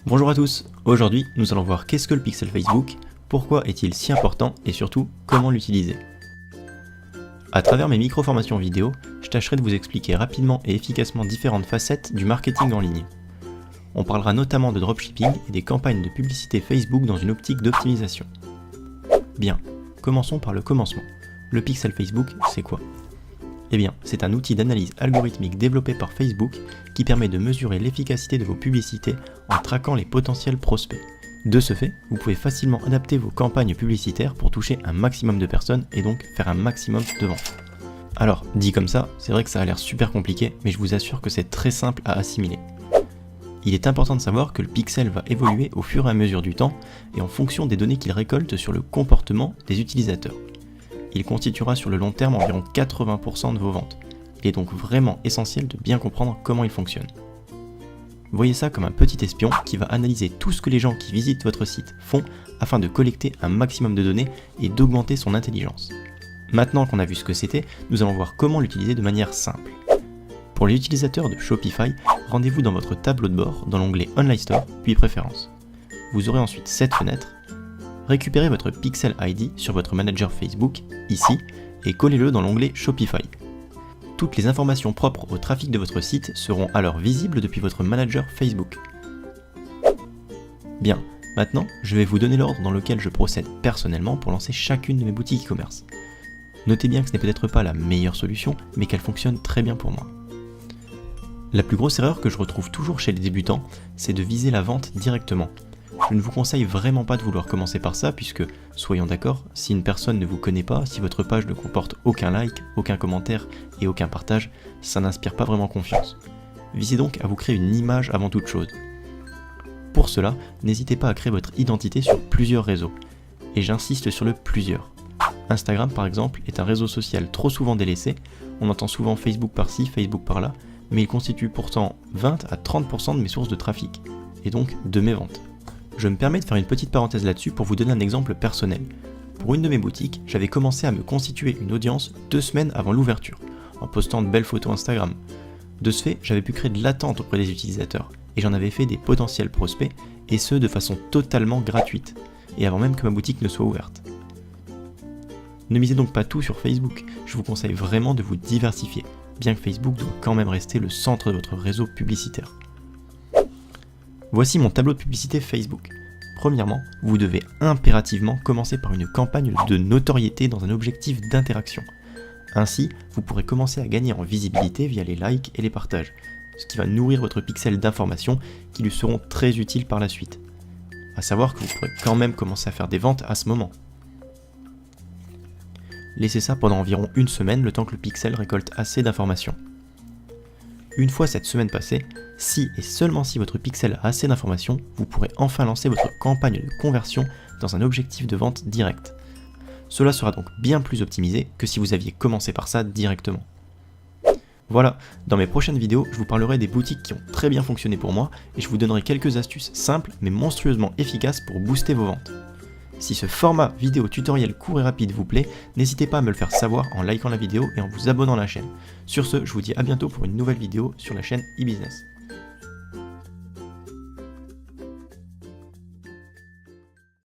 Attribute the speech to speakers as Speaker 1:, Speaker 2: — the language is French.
Speaker 1: Bonjour à tous, aujourd'hui nous allons voir qu'est-ce que le pixel Facebook, pourquoi est-il si important et surtout comment l'utiliser. À travers mes micro-formations vidéo, je tâcherai de vous expliquer rapidement et efficacement différentes facettes du marketing en ligne. On parlera notamment de dropshipping et des campagnes de publicité Facebook dans une optique d'optimisation. Bien, commençons par le commencement. Le pixel Facebook, c'est quoi ? Eh bien, c'est un outil d'analyse algorithmique développé par Facebook qui permet de mesurer l'efficacité de vos publicités en traquant les potentiels prospects. De ce fait, vous pouvez facilement adapter vos campagnes publicitaires pour toucher un maximum de personnes et donc faire un maximum de ventes. Alors, dit comme ça, c'est vrai que ça a l'air super compliqué, mais je vous assure que c'est très simple à assimiler. Il est important de savoir que le pixel va évoluer au fur et à mesure du temps et en fonction des données qu'il récolte sur le comportement des utilisateurs. Il constituera sur le long terme environ 80% de vos ventes. Il est donc vraiment essentiel de bien comprendre comment il fonctionne. Voyez ça comme un petit espion qui va analyser tout ce que les gens qui visitent votre site font afin de collecter un maximum de données et d'augmenter son intelligence. Maintenant qu'on a vu ce que c'était, nous allons voir comment l'utiliser de manière simple. Pour les utilisateurs de Shopify, rendez-vous dans votre tableau de bord dans l'onglet Online Store puis Préférences. Vous aurez ensuite cette fenêtre. Récupérez votre Pixel ID sur votre manager Facebook, ici, et collez-le dans l'onglet Shopify. Toutes les informations propres au trafic de votre site seront alors visibles depuis votre manager Facebook. Bien, maintenant, je vais vous donner l'ordre dans lequel je procède personnellement pour lancer chacune de mes boutiques e-commerce. Notez bien que ce n'est peut-être pas la meilleure solution, mais qu'elle fonctionne très bien pour moi. La plus grosse erreur que je retrouve toujours chez les débutants, c'est de viser la vente directement. Je ne vous conseille vraiment pas de vouloir commencer par ça puisque, soyons d'accord, si une personne ne vous connaît pas, si votre page ne comporte aucun like, aucun commentaire et aucun partage, ça n'inspire pas vraiment confiance. Visez donc à vous créer une image avant toute chose. Pour cela, n'hésitez pas à créer votre identité sur plusieurs réseaux. Et j'insiste sur le plusieurs. Instagram par exemple est un réseau social trop souvent délaissé, on entend souvent Facebook par-ci, Facebook par-là, mais il constitue pourtant 20 à 30% de mes sources de trafic, et donc de mes ventes. Je me permets de faire une petite parenthèse là-dessus pour vous donner un exemple personnel. Pour une de mes boutiques, j'avais commencé à me constituer une audience 2 semaines avant l'ouverture, en postant de belles photos Instagram. De ce fait, j'avais pu créer de l'attente auprès des utilisateurs, et j'en avais fait des potentiels prospects, et ce de façon totalement gratuite, et avant même que ma boutique ne soit ouverte. Ne misez donc pas tout sur Facebook, je vous conseille vraiment de vous diversifier, bien que Facebook doit quand même rester le centre de votre réseau publicitaire. Voici mon tableau de publicité Facebook. Premièrement, vous devez impérativement commencer par une campagne de notoriété dans un objectif d'interaction. Ainsi, vous pourrez commencer à gagner en visibilité via les likes et les partages, ce qui va nourrir votre pixel d'informations qui lui seront très utiles par la suite. A savoir que vous pourrez quand même commencer à faire des ventes à ce moment. Laissez ça pendant environ une semaine le temps que le pixel récolte assez d'informations. Une fois cette semaine passée, si et seulement si votre pixel a assez d'informations, vous pourrez enfin lancer votre campagne de conversion dans un objectif de vente direct. Cela sera donc bien plus optimisé que si vous aviez commencé par ça directement. Voilà, dans mes prochaines vidéos, je vous parlerai des boutiques qui ont très bien fonctionné pour moi et je vous donnerai quelques astuces simples mais monstrueusement efficaces pour booster vos ventes. Si ce format vidéo tutoriel court et rapide vous plaît, n'hésitez pas à me le faire savoir en likant la vidéo et en vous abonnant à la chaîne. Sur ce, je vous dis à bientôt pour une nouvelle vidéo sur la chaîne e-business.